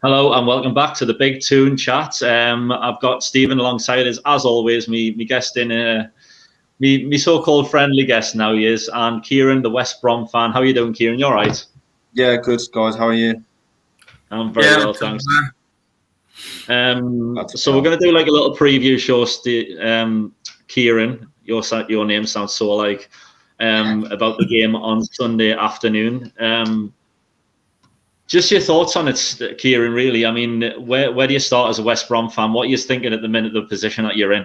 Hello and welcome back to the Big Toon Chat. I've got Stephen alongside us, as always, me guest in, me so-called friendly guest now he is, and Kieran, the West Brom fan. How are you doing, Kieran? You all right? Yeah, good, guys. How are you? I'm very well, thanks. So we're going to do like a little preview show, Kieran. Your name sounds so alike. About the game on Sunday afternoon. Just your thoughts on it, Kieran, really. I mean, where do you start as a West Brom fan? What are you thinking at the minute, the position that you're in?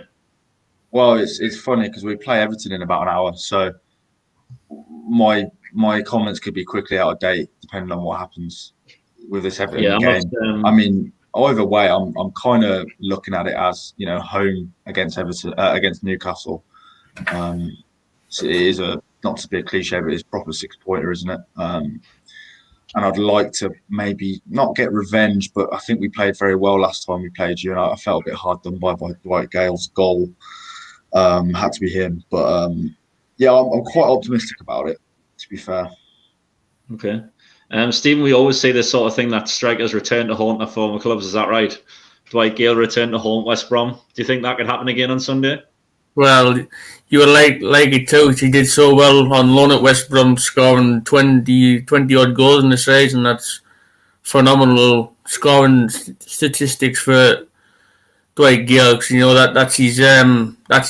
Well, it's funny because we play Everton in about an hour, so my comments could be quickly out of date depending on what happens with this Everton game. I mean, either way, I'm kind of looking at it as, you know, home against Everton against Newcastle. So it is not to be a cliche, but it's a proper 6-pointer, isn't it? And I'd like to maybe not get revenge, but I think we played very well last time we played you, and I felt a bit hard done by Dwight Gale's goal. Had to be him, but yeah, I'm quite optimistic about it, to be fair. Okay. Stephen, we always say this sort of thing, that strikers return to haunt their former clubs. Is that right? Dwight Gale returned to haunt West Brom. Do you think that could happen again on Sunday? Well, you were like it too. He did so well on loan at West Brom, scoring 20 odd goals in the season. That's phenomenal scoring statistics for Dwight Gale. Cause you know that's his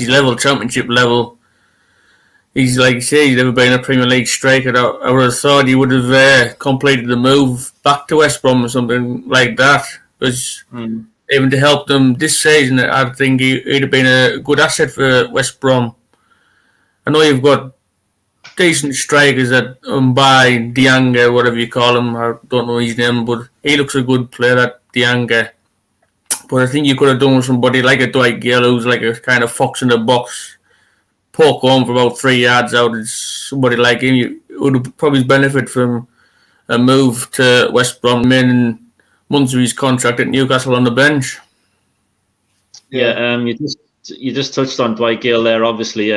level, championship level. He's, like you say, he's never been a Premier League striker. I would have thought he would have completed the move back to West Brom or something like that. Because even to help them this season, I think he'd have been a good asset for West Brom. I know you've got decent strikers at Mbai, Dianga, whatever you call him. I don't know his name, but he looks a good player, that Dianga. But I think you could have done with somebody like a Dwight Gale, who's like a kind of fox in the box, poke home for about 3 yards out. It's somebody like him. You would probably benefit from a move to West Brom in months of his contract at Newcastle on the bench. Yeah, you just touched on Dwight Gale there. Obviously,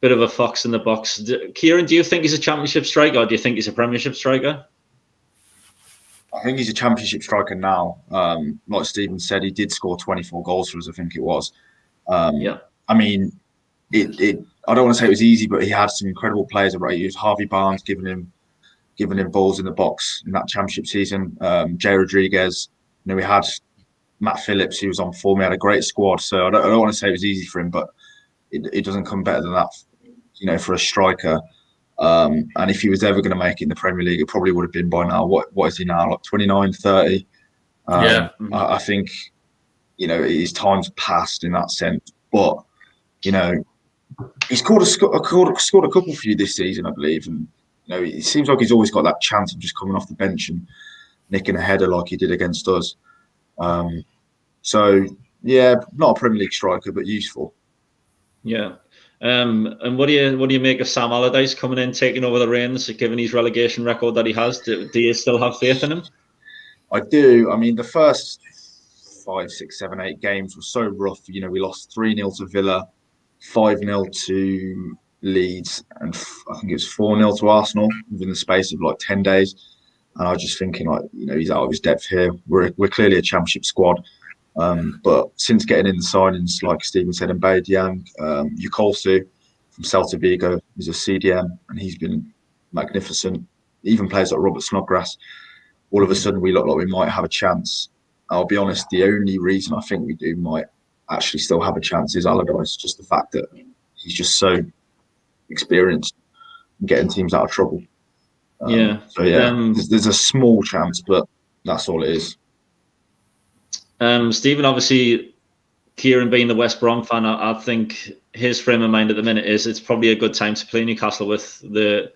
bit of a fox in the box. Kieran, do you think he's a championship striker, or do you think he's a Premiership striker? I think he's a championship striker now. Like Stephen said, he did score 24 goals for us, I think it was. Yeah. I mean, I don't want to say it was easy, but he had some incredible players. Right, he was Harvey Barnes giving him balls in the box in that championship season. Jay Rodriguez, you know, we had Matt Phillips, who was on form. We had a great squad, so I don't want to say it was easy for him, but it doesn't come better than that, you know, for a striker. And if he was ever going to make it in the Premier League, it probably would have been by now. What is he now? Like 29, 30? Yeah. I think, you know, his time's passed in that sense. But, you know, he's scored a couple for you this season, I believe. And, you know, it seems like he's always got that chance of just coming off the bench and nicking a header like he did against us. So, yeah, not a Premier League striker, but useful. Yeah. And what do you make of Sam Allardyce coming in, taking over the reins, given his relegation record that he has? Do you still have faith in him? I do. I mean, the first 5, 6, 7, 8 games were so rough. You know, we lost 3-0 to Villa, 5-0 to Leeds, and I think it was 4-0 to Arsenal within the space of like 10 days. And I was just thinking, like, you know, he's out of his depth here. We're clearly a championship squad. But since getting in the signings, like Stephen said, Mbaye Diagne, Yukolsu from Celta Vigo is a CDM, and he's been magnificent. Even players like Robert Snodgrass, all of a sudden we look like we might have a chance. I'll be honest, the only reason I think we might actually still have a chance is Allardyce, just the fact that he's just so experienced in getting teams out of trouble. So yeah, there's a small chance, but that's all it is. Stephen, obviously, Kieran being the West Brom fan, I think his frame of mind at the minute is it's probably a good time to play Newcastle with the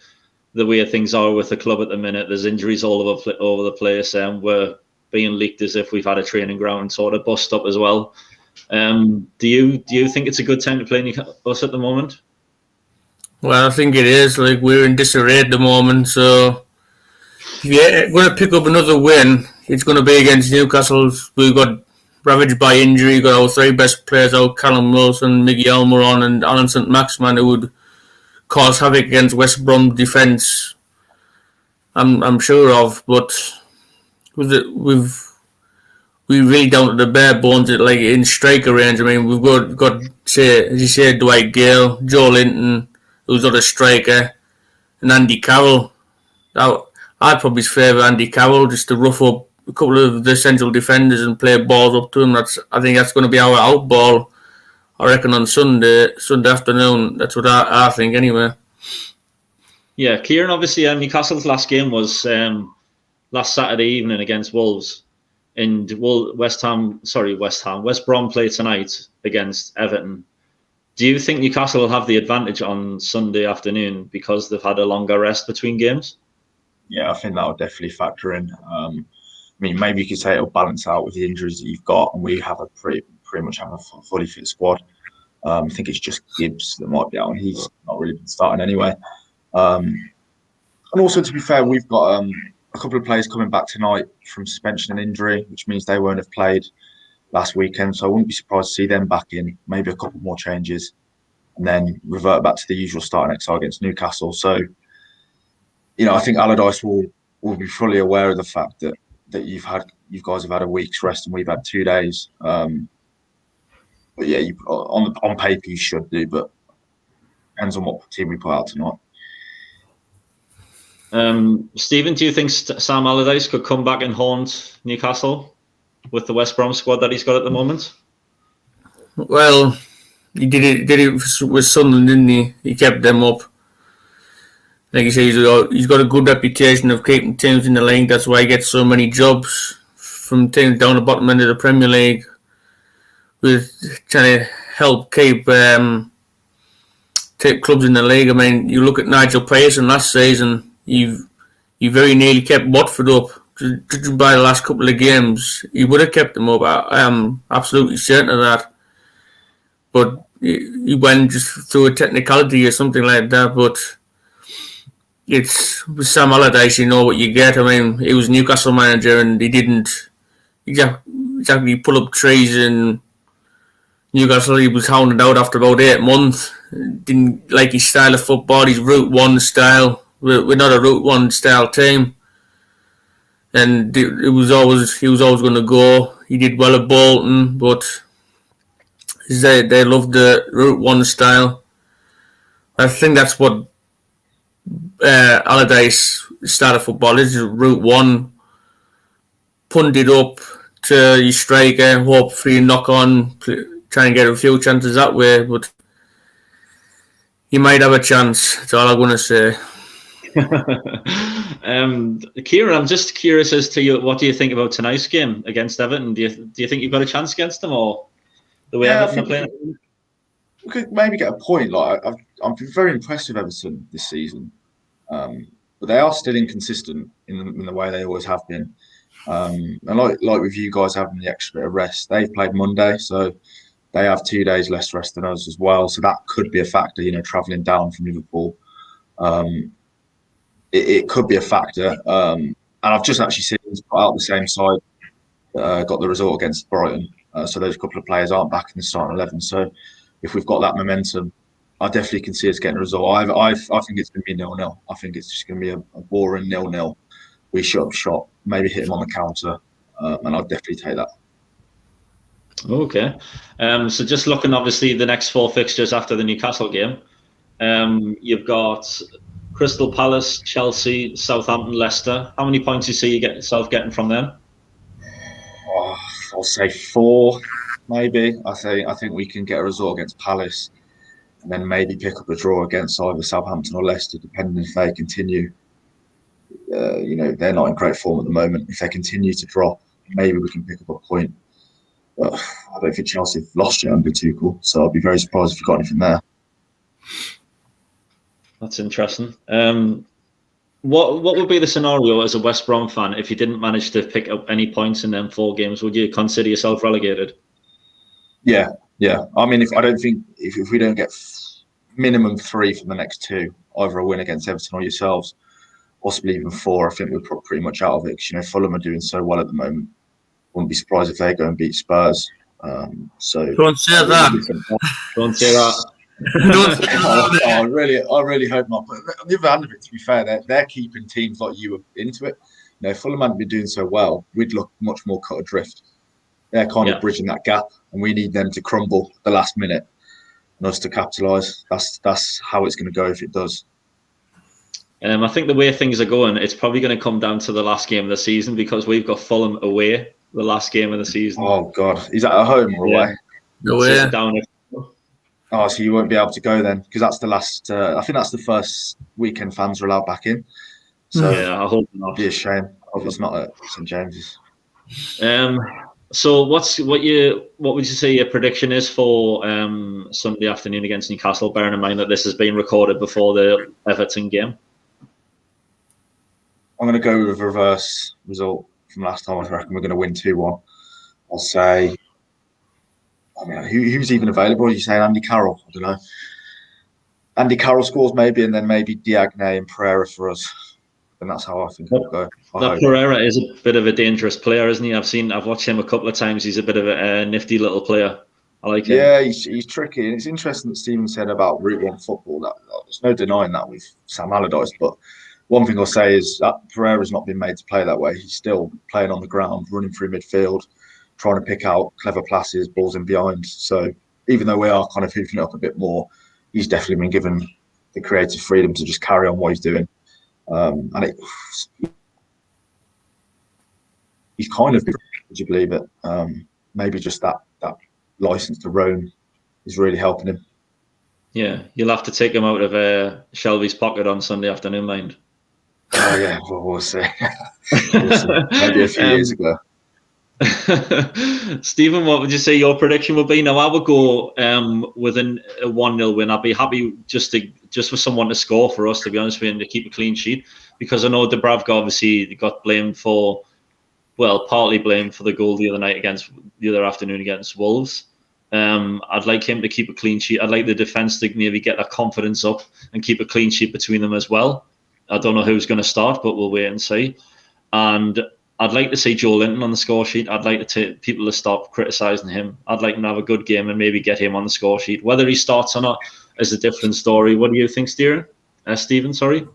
way things are with the club at the minute. There's injuries all over the place, and we're being leaked as if we've had a training ground sort of bust up as well. Do you think it's a good time to play us at the moment? Well, I think it is. Like, we're in disarray at the moment, so if we're going to pick up another win, it's going to be against Newcastle. We've got ravaged by injury. We've got our 3 best players out: Callum Wilson, Miguel Almiron, and Alan St. Maximin, who would cause havoc against West Brom defence. I'm sure of, but we've we really down to the bare bones, like in striker range. I mean, we've got say, as you say, Dwight Gale, Joe Linton, who's not a striker, and Andy Carroll. Now, I'd probably favour Andy Carroll just to rough up a couple of the central defenders and play balls up to him. I think that's going to be our out ball. I reckon on Sunday afternoon. That's what I think anyway. Yeah, Kieran, obviously Newcastle's last game was last Saturday evening against Wolves. And West Brom play tonight against Everton. Do you think Newcastle will have the advantage on Sunday afternoon because they've had a longer rest between games? Yeah, I think that will definitely factor in. I mean, maybe you could say it'll balance out with the injuries that you've got, and we have a pretty much have a fully fit squad. I think it's just Gibbs that might be out, and he's not really been starting anyway. And also, to be fair, we've got a couple of players coming back tonight from suspension and injury, which means they won't have played last weekend. So I wouldn't be surprised to see them back in, maybe a couple more changes, and then revert back to the usual starting XR against Newcastle. So, I think Allardyce will be fully aware of the fact that you guys have had a week's rest and we've had 2 days. But yeah, on paper you should do, but depends on what team we put out tonight. Stephen, do you think Sam Allardyce could come back and haunt Newcastle with the West Brom squad that he's got at the moment? Well, he did it with Sunderland, didn't he? He kept them up. Like you say, he's got a good reputation of keeping teams in the league. That's why he gets so many jobs from teams down the bottom end of the Premier League, with trying to help keep clubs in the league. I mean, you look at Nigel Pearson last season. You very nearly kept Watford up. Judging by the last couple of games, he would have kept them up. I am absolutely certain of that. But he went just through a technicality or something like that. But it's with Sam Allardyce, you know what you get. I mean, he was Newcastle manager and he didn't exactly pull up trees in Newcastle. He was hounded out after about 8 months. Didn't like his style of football, his Route 1 style. We're not a Route 1 style team. And he was always going to go. He did well at Bolton, but they loved the Route 1 style. I think that's what Allardyce started football is Route 1, punt it up to your striker, hope for you knock on, try and get a few chances that way, but you might have a chance. That's all I'm going to say. Kieran, I'm just curious as to what do you think about tonight's game against Everton? Do you think you've got a chance against them, or the way Everton are playing? We could maybe get a point. Like I'm very impressed with Everton this season. But they are still inconsistent in the way they always have been. And like with you guys having the extra bit of rest, they've played Monday, so they have 2 days less rest than us as well. So that could be a factor, travelling down from Liverpool. It could be a factor. And I've just actually seen us put out the same side that got the result against Brighton. So those couple of players aren't back in the starting 11. So if we've got that momentum, I definitely can see us getting a result. I think it's going to be 0-0. I think it's just going to be a boring 0-0. We shut up shop, maybe hit him on the counter, and I'd definitely take that. Okay. So just looking, obviously, the next 4 fixtures after the Newcastle game, you've got Crystal Palace, Chelsea, Southampton, Leicester. How many points do you see yourself getting from them? I'll say 4, maybe. I think we can get a result against Palace, and then maybe pick up a draw against either Southampton or Leicester, depending if they continue. They're not in great form at the moment. If they continue to drop, maybe we can pick up a point. But I don't think Chelsea have lost yet under Tuchel, so I'd be very surprised if we got anything there. That's interesting. What would be the scenario as a West Brom fan if you didn't manage to pick up any points in them 4 games? Would you consider yourself relegated? Yeah. I mean, if we don't get minimum 3 from the next 2, either a win against Everton or yourselves, possibly even 4, I think we're pretty much out of it. Because Fulham are doing so well at the moment. Wouldn't be surprised if they go and beat Spurs. So don't say that. Don't say that. I really hope not. But on the other hand of it, to be fair, they're keeping teams like you into it. If Fulham hadn't been doing so well, we'd look much more cut adrift. They're kind of bridging that gap, and we need them to crumble at the last minute and us to capitalise. That's how it's going to go if it does. I think the way things are going, it's probably going to come down to the last game of the season, because we've got Fulham away the last game of the season. Oh God, is that at home or away? Away. Down. Oh, so you won't be able to go then, because that's the last. I think that's the first weekend fans are allowed back in. So yeah, I hope not. It'd be a shame if it's not at St James's. So what would you say your prediction is for Sunday afternoon against Newcastle, bearing in mind that this has been recorded before the Everton game? I'm going to go with a reverse result from last time. I reckon we're going to win 2-1. I'll say. I mean, who's even available? Are you saying Andy Carroll? I don't know. Andy Carroll scores maybe, and then maybe Diagne and Pereira for us. And that's how I think it'll go. Pereira is a bit of a dangerous player, isn't he? I've watched him a couple of times. He's a bit of a nifty little player. I like him. Yeah, he's tricky. And it's interesting that Stephen said about Route 1 football. That there's no denying that with Sam Allardyce. But one thing I'll say is that Pereira's not been made to play that way. He's still playing on the ground, running through midfield, trying to pick out clever passes, balls in behind. So even though we are kind of hoofing up a bit more, he's definitely been given the creative freedom to just carry on what he's doing. And he's kind of, would you believe it? Maybe just that license to roam is really helping him. Yeah, you'll have to take him out of Shelby's pocket on Sunday afternoon, mind. Oh yeah, we'll see. Maybe a few years ago. Stephen, what would you say your prediction would be? Now, I would go with a 1-0 win. I'd be happy just for someone to score for us, to be honest with you, and to keep a clean sheet, because I know Dubravka obviously got partly blamed for the goal the other afternoon against Wolves. I'd like him to keep a clean sheet. I'd like the defence to maybe get that confidence up and keep a clean sheet between them as well. I don't know who's going to start, but we'll wait and see. And I'd like to see Joe Linton on the score sheet. I'd like people to stop criticising him. I'd like him to have a good game and maybe get him on the score sheet. Whether he starts or not is a different story. What do you think, Stephen? Sorry.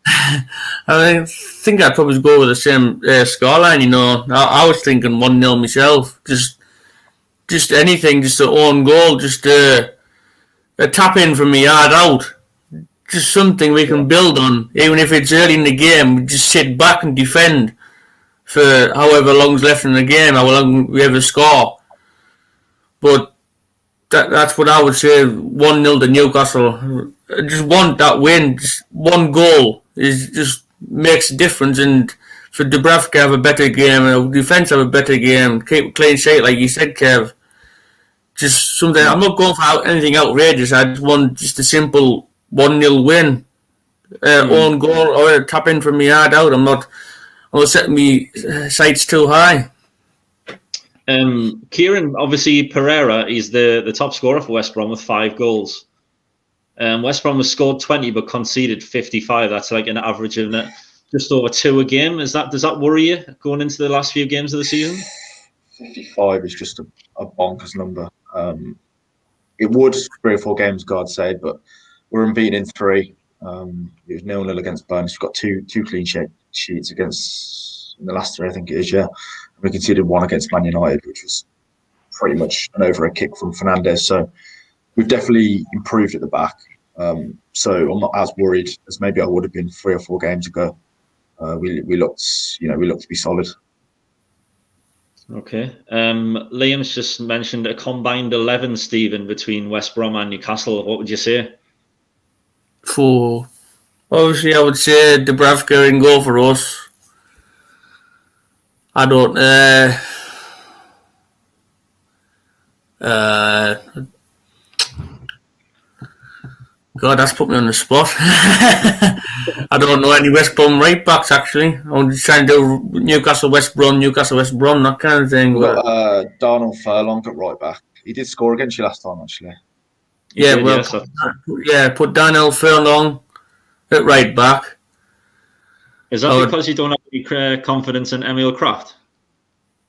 I think I'd probably go with the same scoreline. I was thinking 1-0 myself. Just anything, just an own goal, just a tap in from the yard out. Just something we can build on, even if it's early in the game. Just sit back and defend for however long's left in the game, how long we ever score. But that's what I would say. 1-0 to Newcastle. Just want that win. Just one goal just makes a difference. And for Dubravka to have a better game, and defence have a better game, keep a clean sheet, like you said, Kev. Just something. I'm not going for anything outrageous. I just want just a simple 1-0 win, own goal or a tap in from the yard out. I'm not setting me sights too high. Kieran, obviously Pereira is the top scorer for West Brom with 5 goals. West Brom has scored 20 but conceded 55. That's like an average of just over 2 a game. Does that worry you going into the last few games of the season? 55 is just a bonkers number. It would 3 or 4 games, God say, but we're unbeaten in 3. It was 0-0 against Burnley. We've got two clean sheets against in the last 3, I think it is. Yeah, and we conceded 1 against Man United, which was pretty much an overhead kick from Fernandes. So we've definitely improved at the back. So I'm not as worried as maybe I would have been 3 or 4 games ago. We looked to be solid. Okay. Liam's just mentioned a combined 11, Stephen, between West Brom and Newcastle. What would you say? Obviously, I would say Dubravka in goal for us. I don't. God, that's put me on the spot. I don't know any West Brom right backs actually. I'm just trying to do Newcastle West Brom, that kind of thing. We've got Darnell Furlong at right back. He did score against you last time, actually. Put Darnell Furlong at right back. Is that because you don't have any confidence in Emil Kraft?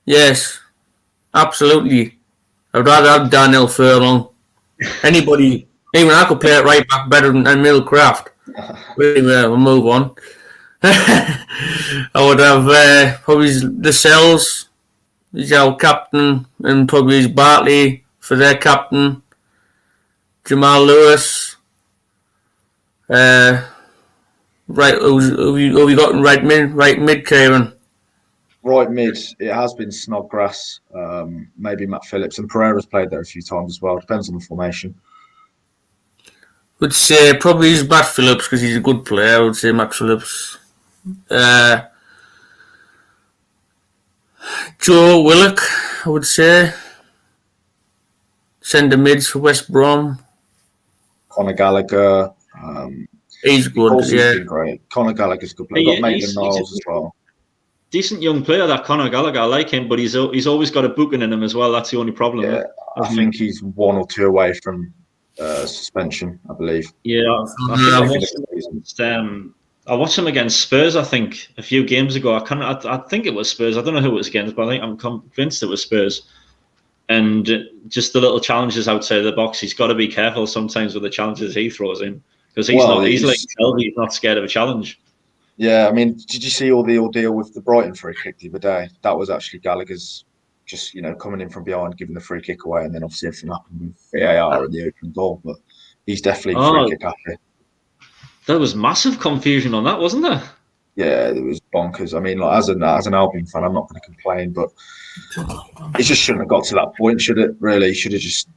Yes, absolutely. I'd rather have Darnell Furlong. Anybody. Even I could play it right back better than Emil Kraft. Anyway, we'll move on. I would have probably the Cells He's our captain, and probably is Bartley for their captain. Jamal Lewis. Right, who we got in right mid, Kieran? Right mid, it has been Snodgrass, maybe Matt Phillips, and Pereira's played there a few times as well. Depends on the formation. Would say probably is Matt Phillips because he's a good player. I would say Matt Phillips. Joe Willock, I would say. Centre mids for West Brom. Conor Gallagher. He's good, yeah. Been great. Conor Gallagher's a good player. Got Maitland Niles as well. Decent young player, that Conor Gallagher. I like him, but he's always got a booking in him as well. That's the only problem. Yeah, I think he's 1 or 2 away from suspension, I believe. Yeah, I watched him against Spurs, I think, a few games ago. I think it was Spurs. I don't know who it was against, but I'm convinced it was Spurs. And just the little challenges outside the box, he's got to be careful sometimes with the challenges he throws in, because he's like Kelly, he's not scared of a challenge. Yeah, I mean, did you see all the ordeal with the Brighton free kick the other day? That was actually Gallagher's just, coming in from behind, giving the free kick away, and then obviously everything happened with VAR and the open goal. But he's definitely free kick happy. There was massive confusion on that, wasn't there? Yeah, it was bonkers. I mean, like as an Albion fan, I'm not going to complain, but it just shouldn't have got to that point, should it? Really, you should have just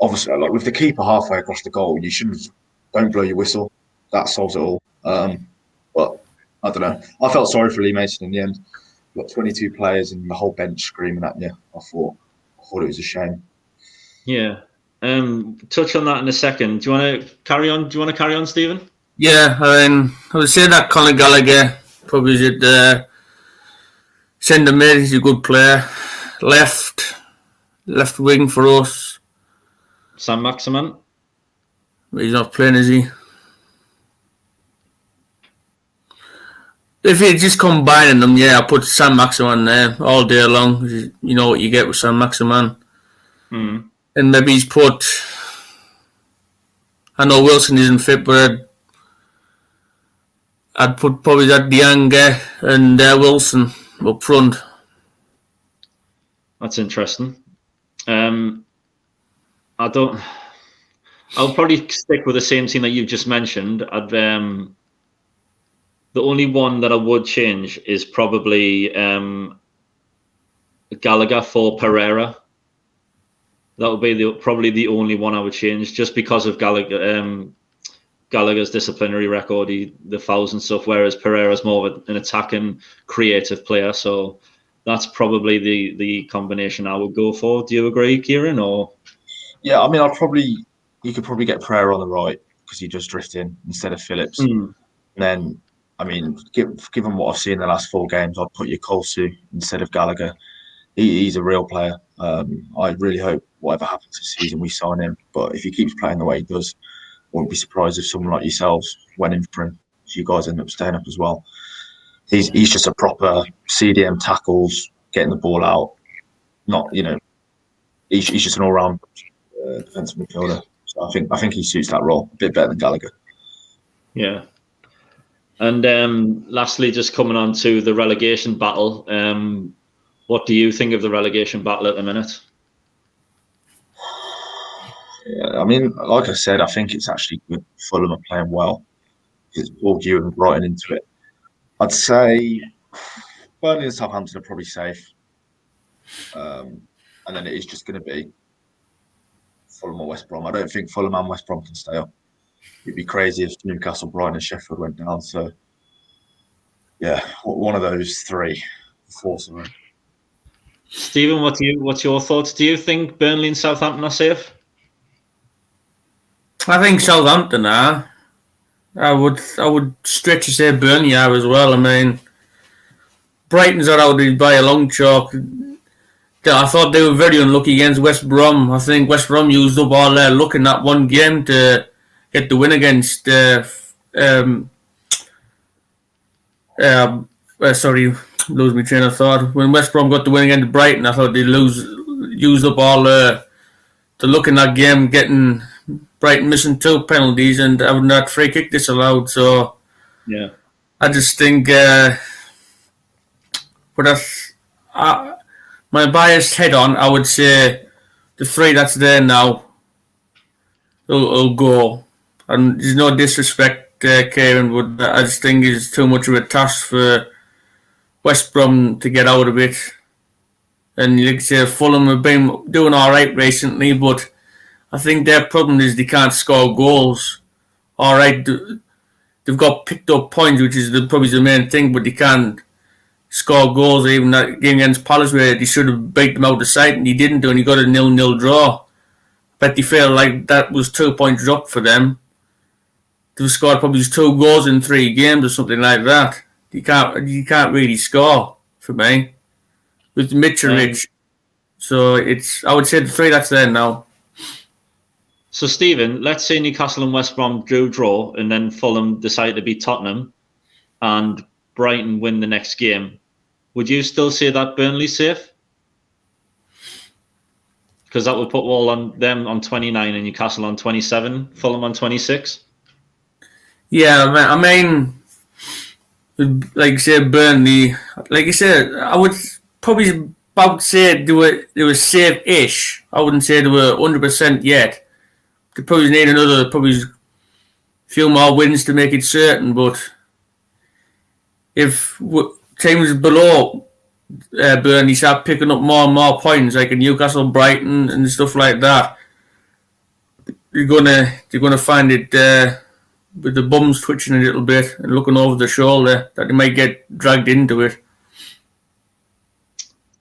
obviously, like with the keeper halfway across the goal, you shouldn't. Don't blow your whistle. That solves it all. But I don't know. I felt sorry for Lee Mason in the end. You've got 22 players and the whole bench screaming at you. I thought it was a shame. Yeah. Touch on that in a second. Do you want to carry on, Stephen? Yeah, I would say that Conor Gallagher probably is at centre mid. He's a good player. Left wing for us. Saint-Maximin. He's not playing, is he? If you're just combining them, yeah, I'll put Saint-Maximin there all day long. You know what you get with Saint-Maximin. Mm. And maybe he's put... I know Wilson isn't fit, but I'd put probably that Dianga and Wilson up front. That's interesting. I'll probably stick with the same team that you've just mentioned. The only one that I would change is probably Gallagher for Pereira. That would be probably the only one I would change, just because of Gallagher's disciplinary record, the fouls and stuff, whereas Pereira's more of an attacking, creative player. So that's probably the combination I would go for. Do you agree, Kieran? Or yeah, I mean, you could probably get Pereira on the right because he does drift in instead of Phillips. And then, I mean, given what I've seen in the last 4 games, I'd put Kosu instead of Gallagher. He's a real player. I really hope whatever happens this season, we sign him. But if he keeps playing the way he does, won't be surprised if someone like yourselves went in for him. If you guys end up staying up as well. He's just a proper CDM, tackles, getting the ball out. He's just an all-round defensive midfielder. So I think he suits that role a bit better than Gallagher. Yeah. And lastly, just coming on to the relegation battle, what do you think of the relegation battle at the minute? Yeah, I mean, like I said, I think it's actually good. Fulham are playing well. It's pulled you and Brighton into it. I'd say Burnley and Southampton are probably safe. And then it is just going to be Fulham or West Brom. I don't think Fulham and West Brom can stay up. It'd be crazy if Newcastle, Brighton and Sheffield went down. So, yeah, one of those 3. 4, sorry. Stephen, what's your thoughts? Do you think Burnley and Southampton are safe? I think Southampton are. I would stretch to say Burnley are as well. I mean, Brighton's are out by a long chalk. I thought they were very unlucky against West Brom. I think West Brom used up all their luck in that one game to get the win against. Sorry, lose my train of thought. When West Brom got the win against Brighton, I thought they used up all the luck in that game, getting Brighton missing 2 penalties and having that free kick disallowed. So yeah, I just think, my biased head on, I would say the three that's there now will go. And there's no disrespect, Kieran, but I just think it's too much of a task for West Brom to get out of it. And like I say, Fulham have been doing all right recently, but I think their problem is they can't score goals. All right, they've got picked up points, which is probably the main thing, but they can't score goals. Even that game against Palace, where they should have beat them out of sight, and he didn't do, and he got a 0-0 draw. But they feel like that was 2 points dropped for them. They've scored probably 2 goals in 3 games or something like that. You can't really score for me with Mitrovic. So I would say the 3 that's there now. So Stephen, let's say Newcastle and West Brom drew draw, and then Fulham decide to beat Tottenham, and Brighton win the next game. Would you still say that Burnley's safe? Because that would put all on them on 29 and Newcastle on 27, Fulham on 26. Yeah, I mean, like I said, Burnley. Like I said, I would probably about say they were safe-ish. I wouldn't say they were 100% yet. They probably need another few more wins to make it certain. But if teams below Burnley start picking up more and more points, like in Newcastle, Brighton, and stuff like that, they're gonna find it with the bums twitching a little bit and looking over the shoulder that they might get dragged into it.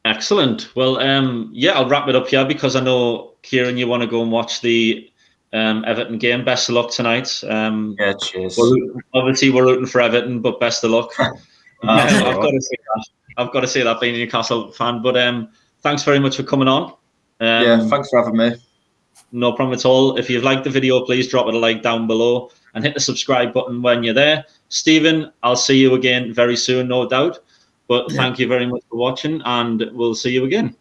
Excellent. Well, I'll wrap it up here because I know, Kieran, you want to go and watch the Everton game. Best of luck tonight. Cheers. Obviously, we're rooting for Everton, but best of luck. I've got to say that being a Newcastle fan. But thanks very much for coming on. Thanks for having me. No problem at all. If you've liked the video, please drop it a like down below and hit the subscribe button when you're there. Stephen, I'll see you again very soon, no doubt. But thank you very much for watching, and we'll see you again.